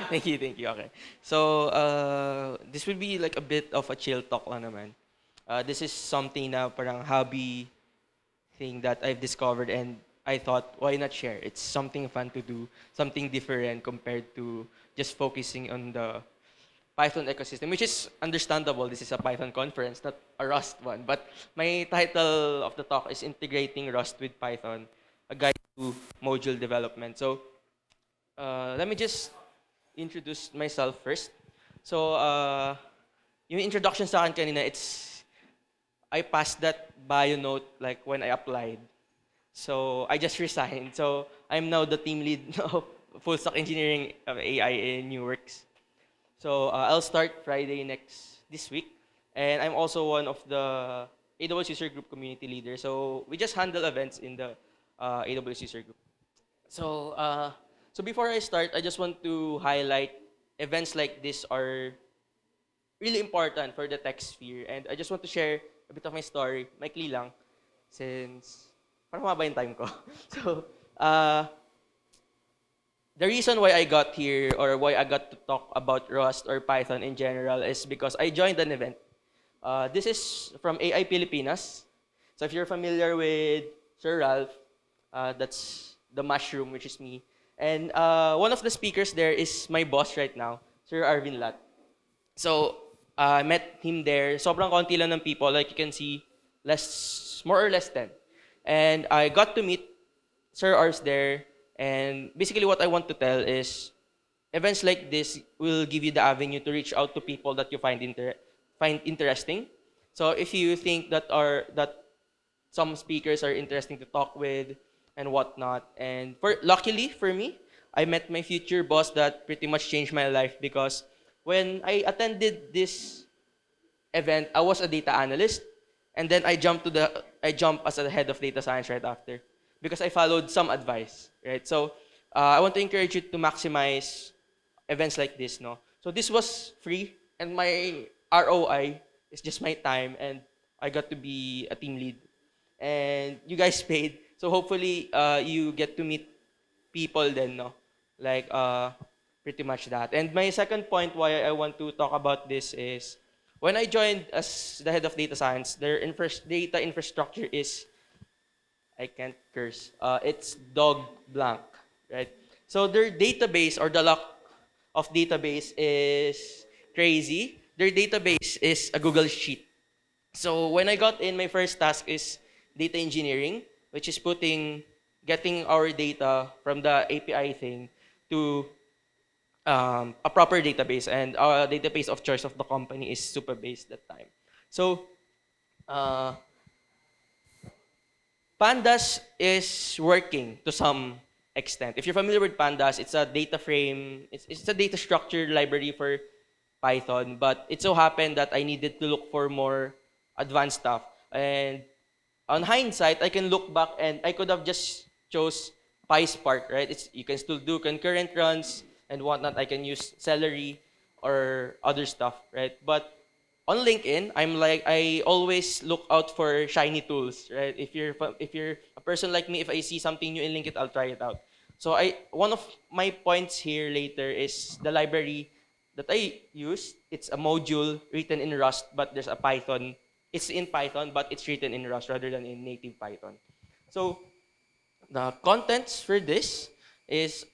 Thank you, thank you. Okay. So, this will be like a bit of a chill talk lang naman. This is something na parang hobby thing that I've discovered and I thought, why not share? It's something fun to do, something different compared to just focusing on the Python ecosystem, which is understandable. This is a Python conference, not a Rust one. But my title of the talk is Integrating Rust with Python, a guide to module development. So let me just introduce myself first. So yung introduction sa akin kanina, I passed that bio note like when I applied. So I just resigned. So I'm now the team lead of full stack engineering of AI in NuWorks. So I'll start Friday this week, and I'm also one of the AWS user group community leader. So we just handle events in the AWS user group. So so before I start, I just want to highlight events like this are really important for the tech sphere, and I just want to share a bit of my story, maikli lang, since parang mababa yung time ko. So the reason why I got here or why I got to talk about Rust or Python in general is because I joined an event. This is from AI Pilipinas. So if you're familiar with Sir Ralph, that's the mushroom, which is me. And one of the speakers there is my boss right now, Sir Arvin Lat. So I met him there. Sobrang konti lang ng people. Like you can see, more or less 10. And I got to meet Sir Ars there. And basically what I want to tell is events like this will give you the avenue to reach out to people that you find interesting. So if you think that some speakers are interesting to talk with and whatnot, and luckily for me, I met my future boss that pretty much changed my life because when I attended this event, I was a data analyst, and then I jumped as a head of data science right after because I followed some advice, right? So I want to encourage you to maximize events like this, no? So this was free, and my ROI is just my time, and I got to be a team lead, and you guys paid. So hopefully you get to meet people then, no? Like pretty much that. And my second point why I want to talk about this is when I joined as the head of data science, their data infrastructure is, I can't curse. It's dog blank, right? So their database or the lock of database is crazy. Their database is a Google Sheet. So when I got in, my first task is data engineering, which is getting our data from the API thing to a proper database. And our database of choice of the company is Supabase that time. So uh, Pandas is working to some extent. If you're familiar with Pandas, it's a data frame, it's a data structure library for Python, but it so happened that I needed to look for more advanced stuff. And on hindsight, I can look back and I could have just chose PySpark, right? You can still do concurrent runs and whatnot. I can use Celery or other stuff, right? But on LinkedIn, I always look out for shiny tools, right? If you're a person like me, if I see something new in LinkedIn, I'll try it out. So one of my points here later is the library that I use. It's a module written in Rust, but there's a Python. It's in Python, but it's written in Rust rather than in native Python. So the contents for this is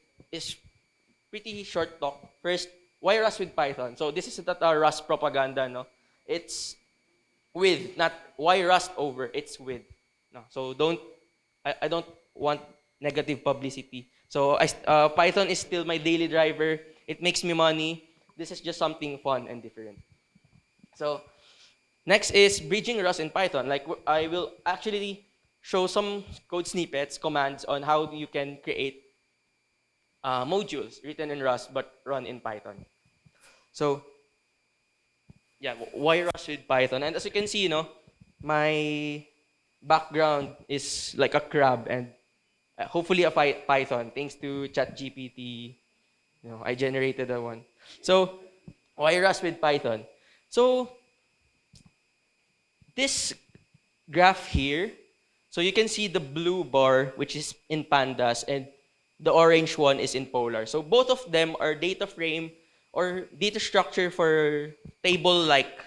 pretty short talk. First, why Rust with Python? So this is not a Rust propaganda, no? It's with, not why Rust over, it's with. No, so I don't want negative publicity. So Python is still my daily driver. It makes me money. This is just something fun and different. So next is bridging Rust in Python. Like I will actually show some code snippets, commands on how you can create modules written in Rust but run in Python. So yeah, why Rust with Python? And as you can see, my background is like a crab and hopefully a Python thanks to ChatGPT. I generated that one. So why Rust with Python? So this graph here, so you can see the blue bar which is in pandas, and The orange one is in Polar. So both of them are data frame or data structure for table-like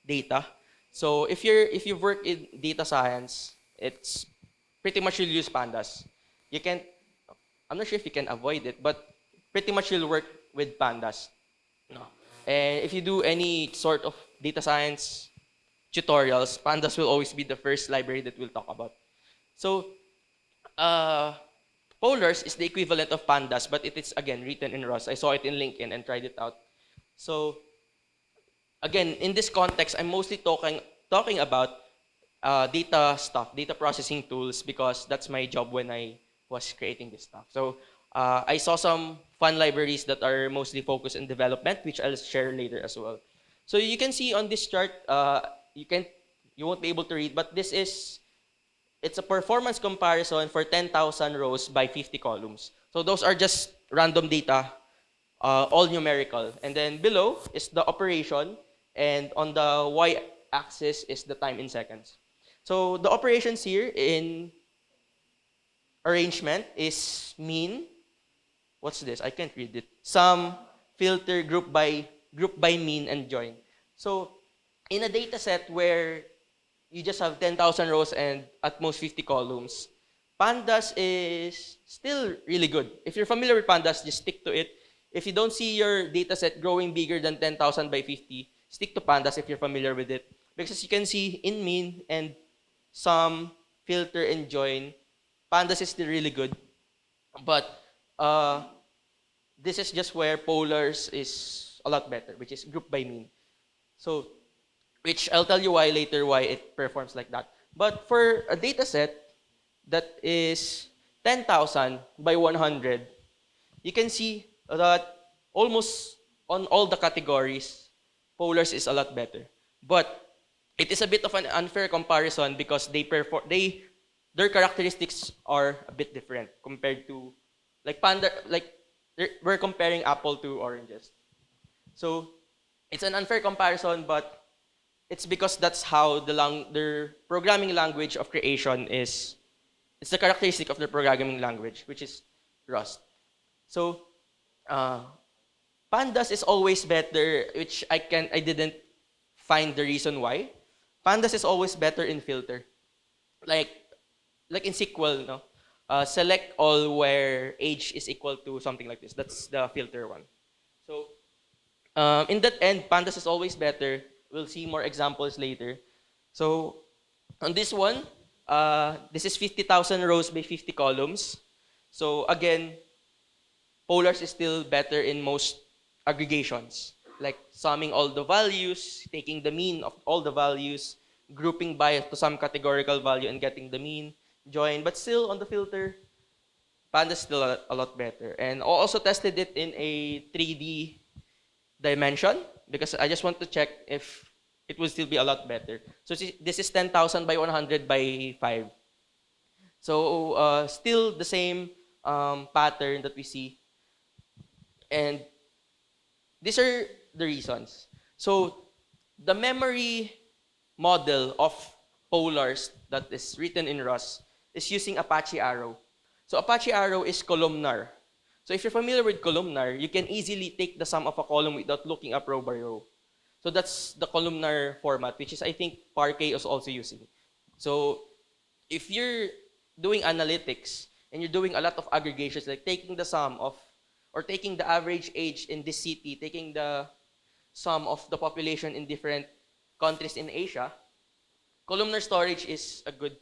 data. So if you work in data science, it's pretty much you'll use pandas. You can I'm not sure if you can avoid it, but pretty much you'll work with pandas. No. And if you do any sort of data science tutorials, pandas will always be the first library that we'll talk about. So uh, Polars is the equivalent of pandas, but it is again written in Rust. I saw it in LinkedIn and tried it out. So again, in this context, I'm mostly talking about data stuff, data processing tools, because that's my job when I was creating this stuff. So I saw some fun libraries that are mostly focused on development, which I'll share later as well. So you can see on this chart, you won't be able to read, but it's a performance comparison for 10,000 rows by 50 columns. So those are just random data, all numerical. And then below is the operation, and on the y-axis is the time in seconds. So the operations here in arrangement is mean. What's this? I can't read it. Sum, filter, group by mean, and join. So in a data set where you just have 10,000 rows and at most 50 columns, pandas is still really good. If you're familiar with pandas, just stick to it. If you don't see your data set growing bigger than 10,000 by 50, stick to pandas if you're familiar with it. Because as you can see, in mean and sum, filter, and join, pandas is still really good. But this is just where polars is a lot better, which is group by mean. So, which I'll tell you why later, why it performs like that. But for a data set that is 10,000 by 100, you can see that almost on all the categories, polars is a lot better. But it is a bit of an unfair comparison because their characteristics are a bit different compared to we're comparing apple to oranges. So it's an unfair comparison, but it's because that's how their programming language of creation is. It's the characteristic of the programming language, which is Rust. So pandas is always better, which I didn't find the reason why. Pandas is always better in filter, like in SQL, no. Select all where age is equal to something like this. That's the filter one. So in that end, pandas is always better. We'll see more examples later. So on this one, this is 50,000 rows by 50 columns. So again, polars is still better in most aggregations, like summing all the values, taking the mean of all the values, grouping by to some categorical value and getting the mean, join. But still on the filter, pandas still a lot better. And I also tested it in a 3D dimension because I just want to check if it will still be a lot better. So this is 10,000 by 100 by 5. So still the same pattern that we see. And these are the reasons. So the memory model of polars that is written in Rust is using Apache Arrow. So Apache Arrow is columnar. So if you're familiar with columnar, you can easily take the sum of a column without looking up row by row. So that's the columnar format, which is I think Parquet is also using. So if you're doing analytics and you're doing a lot of aggregations, like taking the sum of, or taking the average age in this city, taking the sum of the population in different countries in Asia, columnar storage is a good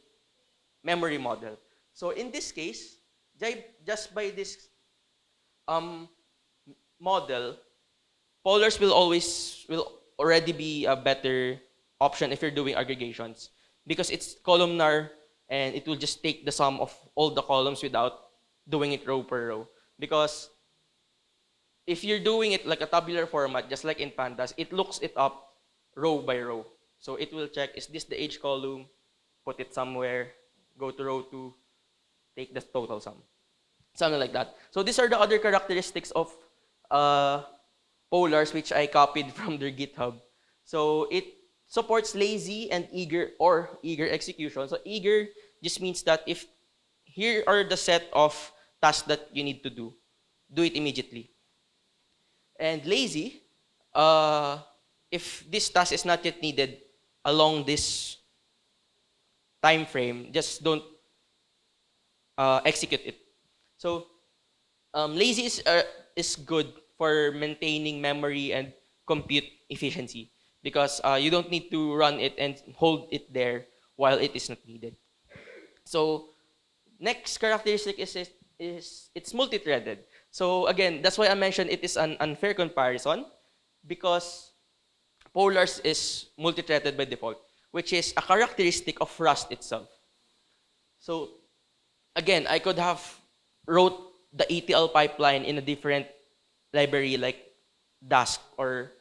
memory model. So in this case, just by this model, polars will already be a better option if you're doing aggregations because it's columnar and it will just take the sum of all the columns without doing it row per row. Because if you're doing it like a tabular format, just like in pandas, it looks it up row by row. So it will check, is this the age column, put it somewhere, go to row 2, take the total sum. Something like that. So these are the other characteristics of polars, which I copied from their GitHub. So it supports lazy and eager execution. So eager just means that if here are the set of task that you need to do it immediately. And lazy, if this task is not yet needed along this time frame, just don't execute it. So lazy is good for maintaining memory and compute efficiency because you don't need to run it and hold it there while it is not needed. So next characteristic is it's multi-threaded. So again, that's why I mentioned it is an unfair comparison because Polars is multi-threaded by default, which is a characteristic of Rust itself. So again, I could have wrote the ETL pipeline in a different library like Dask or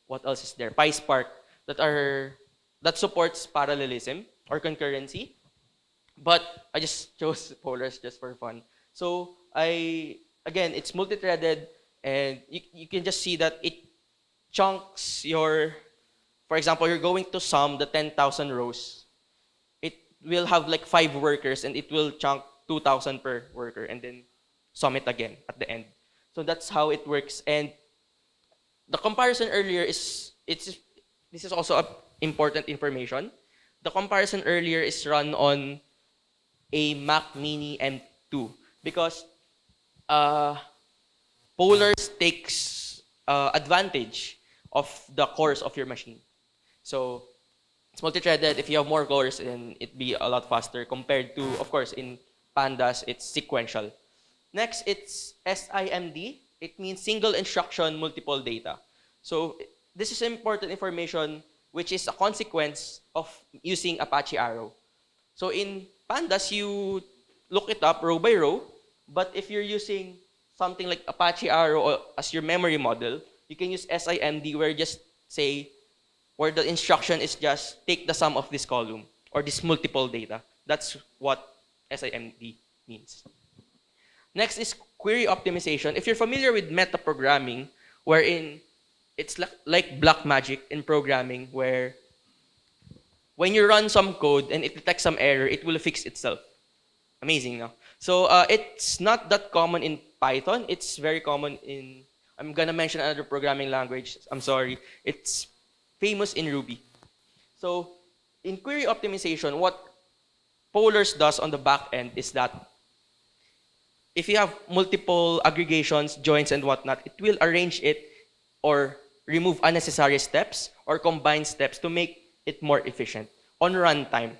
what else is there, PySpark that supports parallelism or concurrency. But I just chose Polars just for fun. So again, it's multi-threaded, and you can just see that it chunks for example, you're going to sum the 10,000 rows. It will have like 5 workers, and it will chunk 2,000 per worker, and then sum it again at the end. So that's how it works. And the comparison earlier this is also important information. The comparison earlier is run on a Mac Mini M2 because Polars takes advantage of the cores of your machine. So it's multi-threaded. If you have more cores, then it'd be a lot faster compared to, of course, in Pandas, it's sequential. Next, it's SIMD. It means single instruction, multiple data. So this is important information, which is a consequence of using Apache Arrow. So in Pandas, you look it up row by row, but if you're using something like Apache Arrow as your memory model, you can use SIMD where just say, where the instruction is just take the sum of this column or this multiple data. That's what SIMD means. Next is query optimization. If you're familiar with metaprogramming, wherein it's like black magic in programming, where when you run some code and it detects some error, it will fix itself. Amazing, no? So it's not that common in Python. It's very common in, I'm gonna mention another programming language. I'm sorry. It's famous in Ruby. So in query optimization, what Polars does on the back end is that if you have multiple aggregations, joins, and whatnot, it will arrange it or remove unnecessary steps or combine steps to make it more efficient on runtime.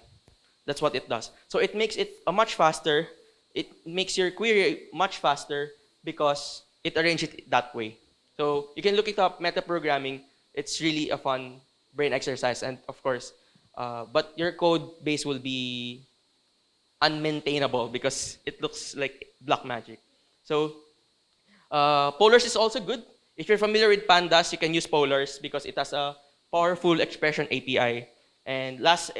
That's what it does. So it makes it much faster. It makes your query much faster because it arranges it that way. So you can look it up, metaprogramming. It's really a fun brain exercise, and of course, but your code base will be unmaintainable because it looks like black magic. So Polars is also good. If you're familiar with Pandas, you can use Polars because it has a powerful expression API. And last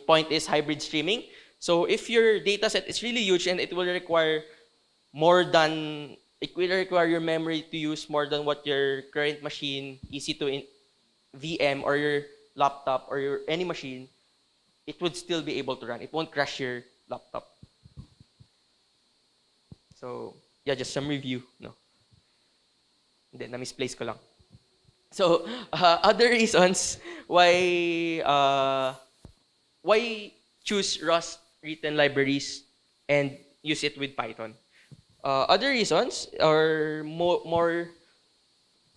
point is hybrid streaming. So if your data set is really huge and it will require your memory to use more than what your current machine, EC2 VM or your laptop or any machine, it would still be able to run. It won't crash your laptop. So yeah, just some review, no? Then na-misplace ko lang. So other reasons why choose Rust written libraries and use it with Python. Other reasons are more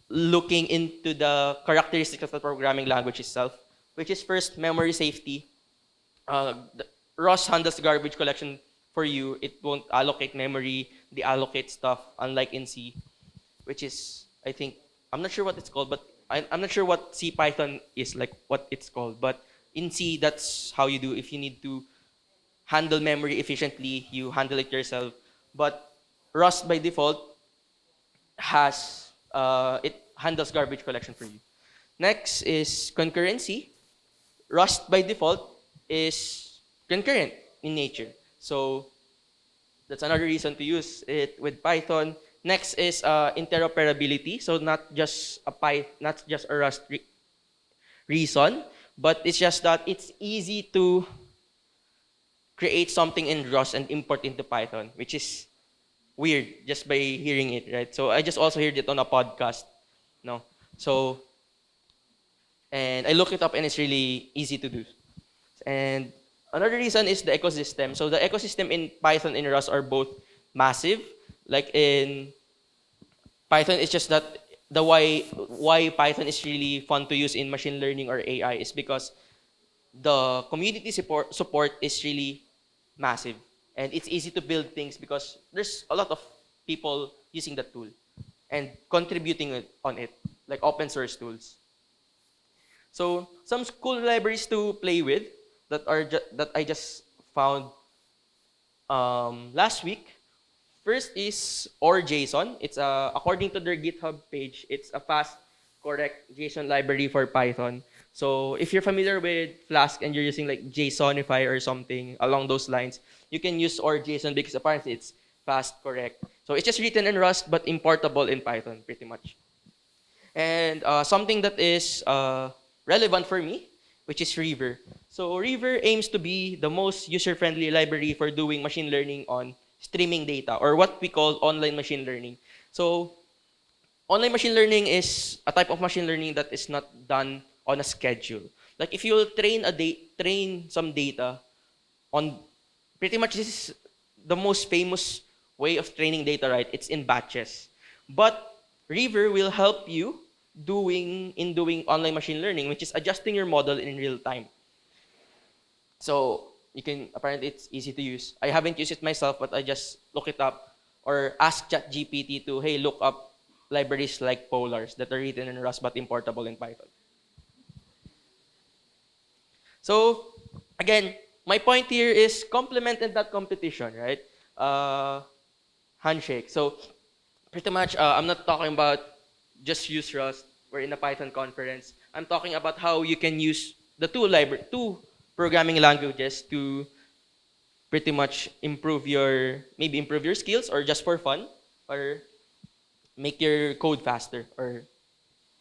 looking into the characteristics of the programming language itself, which is first memory safety. Rust handles garbage collection for you. It won't allocate memory, deallocate stuff, unlike in C, which is, I think, I'm not sure what it's called, but I'm not sure what C Python is, like what it's called. But in C, that's how you do. If you need to handle memory efficiently, you handle it yourself. But Rust by default it handles garbage collection for you. Next is concurrency. Rust by default is concurrent in nature. So that's another reason to use it with Python. Next is interoperability. So not just a Rust reason, but it's just that it's easy to create something in Rust and import into Python, which is weird just by hearing it, right? So I just also heard it on a podcast, no? So, and I looked it up and it's really easy to do. And another reason is the ecosystem. So the ecosystem in Python and Rust are both massive. Like in Python, it's just that the why Python is really fun to use in machine learning or AI is because the community support is really massive. And it's easy to build things because there's a lot of people using that tool and contributing on it, like open source tools. So some cool libraries to play with that I just found last week. First is OR.json. It's according to their GitHub page, it's a fast, correct JSON library for Python. So if you're familiar with Flask and you're using like JSONify or something along those lines, you can use OR.json because apparently it's fast, correct. So it's just written in Rust but importable in Python pretty much. And something that is relevant for me, which is River. So River aims to be the most user-friendly library for doing machine learning on streaming data, or what we call online machine learning. So online machine learning is a type of machine learning that is not done on a schedule. Like if you train some data on, pretty much this is the most famous way of training data, right? It's in batches. But River will help you doing online machine learning, which is adjusting your model in real time. So you can, apparently it's easy to use. I haven't used it myself, but I just look it up or ask ChatGPT to, hey, look up libraries like Polars that are written in Rust but importable in Python. So again, my point here is complement and not competition, right? Handshake. So pretty much, I'm not talking about just use Rust. We're in a Python conference. I'm talking about how you can use the two programming languages to pretty much improve your skills, or just for fun, or make your code faster, or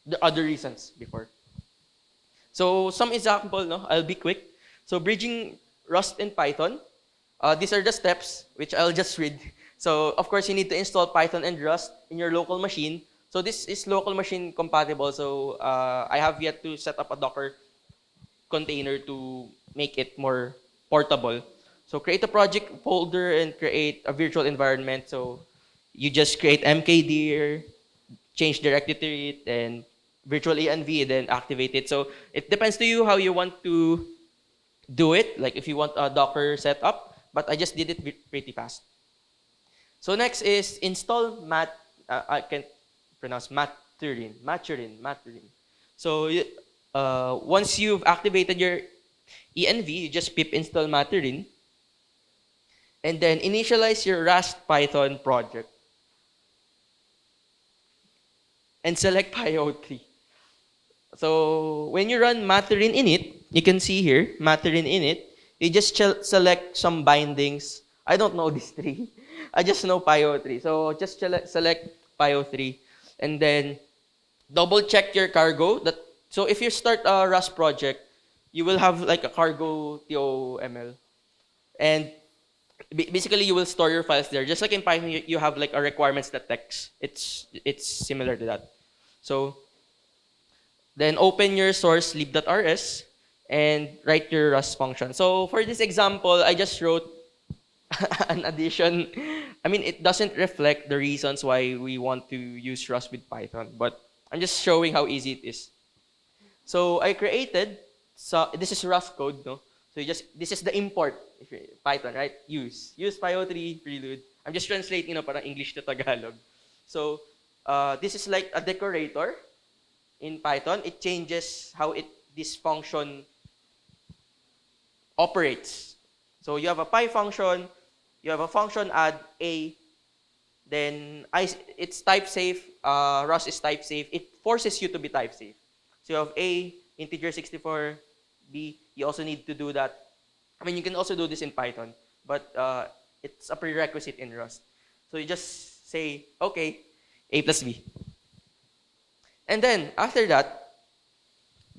the other reasons before. So some example, no? I'll be quick. So bridging Rust and Python. These are the steps, which I'll just read. So of course, you need to install Python and Rust in your local machine. So this is local machine compatible. So I have yet to set up a Docker container to make it more portable. So create a project folder and create a virtual environment. So you just create mkdir, change directory to it, and virtual env, then activate it. So it depends to you how you want to do it. Like if you want a Docker setup, but I just did it pretty fast. So next is install I can't pronounce Maturin. So once you've activated your env, you just pip install Maturin, and then initialize your Rust Python project and select PyO3. So when you run Maturin init, you can see here, Maturin init, you just select some bindings. I don't know these three. I just know PyO3. So just select PyO3, and then double check your cargo. So if you start a Rust project, you will have like a cargo TOML. And basically you will store your files there. Just like in Python, you have like a requirements.txt. It's similar to that. So then open your source lib.rs and write your Rust function. So for this example, I just wrote an addition. I mean, it doesn't reflect the reasons why we want to use Rust with Python, but I'm just showing how easy it is. So I created, so this is Rust code, no? So this is the import, Python, right? Use PyO3 prelude. I'm just translating, parang English to Tagalog. So this is like a decorator in Python. It changes how this function operates. So you have a py function, you have a function add a, then it's type safe. Rust is type safe. It forces you to be type safe. So you have a integer 64, b. You also need to do that. I mean, you can also do this in Python, but it's a prerequisite in Rust. So you just say, okay, a plus b. And then after that,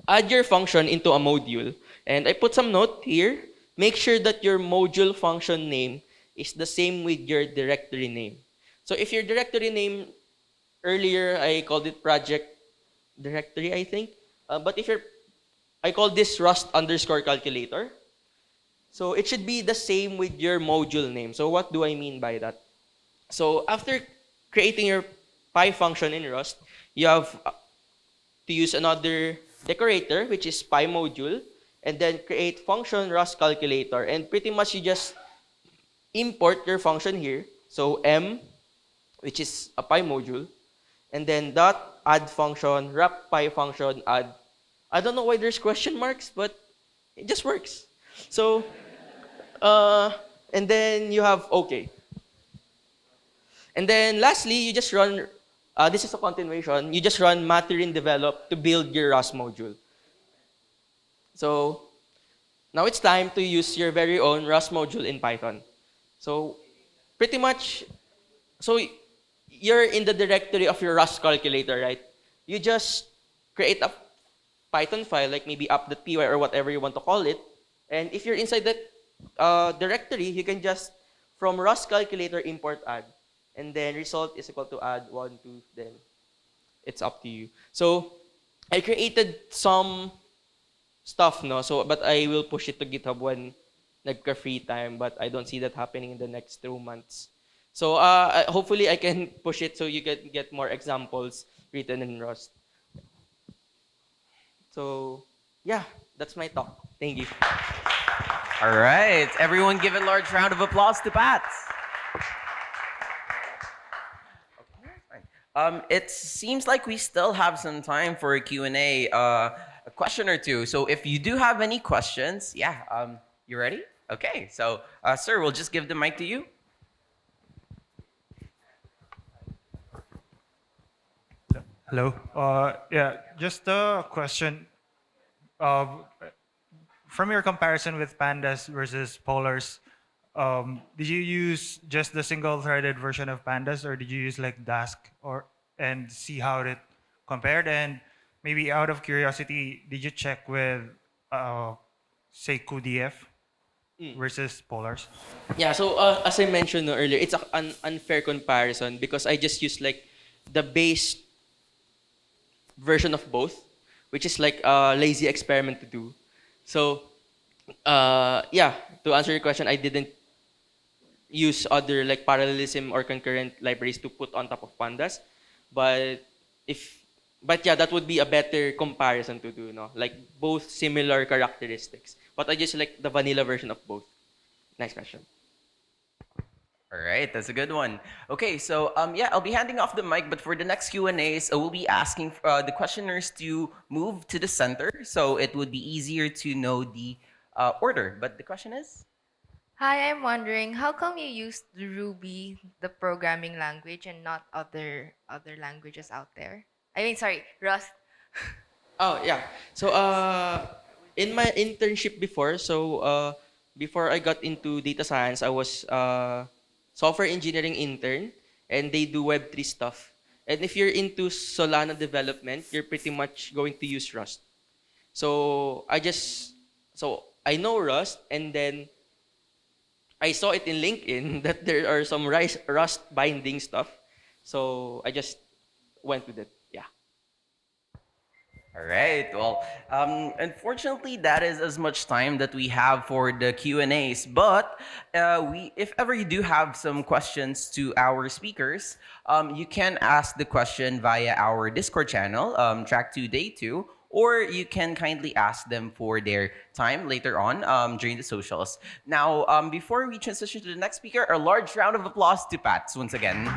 add your function into a module. And I put some note here. make sure that your module function name is the same with your directory name. So if your directory name, earlier I called it project directory, I think. But if I call this Rust underscore calculator. So it should be the same with your module name. So what do I mean by that? So after creating your Py function in Rust, you have to use another decorator, which is PyModule, and then create function Rust calculator. And pretty much you just import your function here. So m, which is a PyModule, and then dot add function, wrap Py function, add. I don't know why there's question marks, but it just works. So, and then you have OK. And then lastly, you just run, this is a continuation, you just run Materin develop to build your Rust module. So now it's time to use your very own Rust module in Python. So pretty much, so you're in the directory of your Rust calculator, right? You just create a Python file, like maybe app.py or whatever you want to call it. And if you're inside that directory, you can just, from Rust calculator, import add. And then result is equal to add 1, 2, then it's up to you. So I created some stuff, no? So, but I will push it to GitHub when nagka-free time, but I don't see that happening in the next 2 months. So hopefully I can push it so you can get more examples written in Rust. So yeah, that's my talk. Thank you. All right, everyone give a large round of applause to Pat. It seems like we still have some time for a Q&A, a question or two. So if you do have any questions, yeah, you ready? Okay, so sir, we'll just give the mic to you. Hello. Yeah, just a question. From your comparison with pandas versus polars, did you use just the single-threaded version of pandas, or did you use like Dask and see how it compared? And maybe out of curiosity, did you check with say QDF versus polars? Yeah, so as I mentioned earlier, it's an unfair comparison because I just used like the base version of both, which is like a lazy experiment to do. So yeah, to answer your question, I didn't use other like parallelism or concurrent libraries to put on top of pandas, but yeah, that would be a better comparison to do, no? Like both similar characteristics, but I just like the vanilla version of both. Next question. All right, that's a good one. Okay, so yeah, I'll be handing off the mic, but for the next Q&As, we'll be asking the questioners to move to the center, so it would be easier to know the order. But the question is? Hi, I'm wondering how come you used Ruby, the programming language, and not other languages out there? I mean, sorry, Rust. Oh yeah. So in my internship before, so before I got into data science, I was software engineering intern, and they do Web3 stuff. And if you're into Solana development, you're pretty much going to use Rust. So I know Rust, and then I saw it in LinkedIn that there are some Rust binding stuff. So I just went with it. Yeah. All right. Well, unfortunately, that is as much time that we have for the Q&As. But if ever you do have some questions to our speakers, you can ask the question via our Discord channel, Track 2 Day 2, or you can kindly ask them for their time later on during the socials. Now, before we transition to the next speaker, a large round of applause to Pats once again.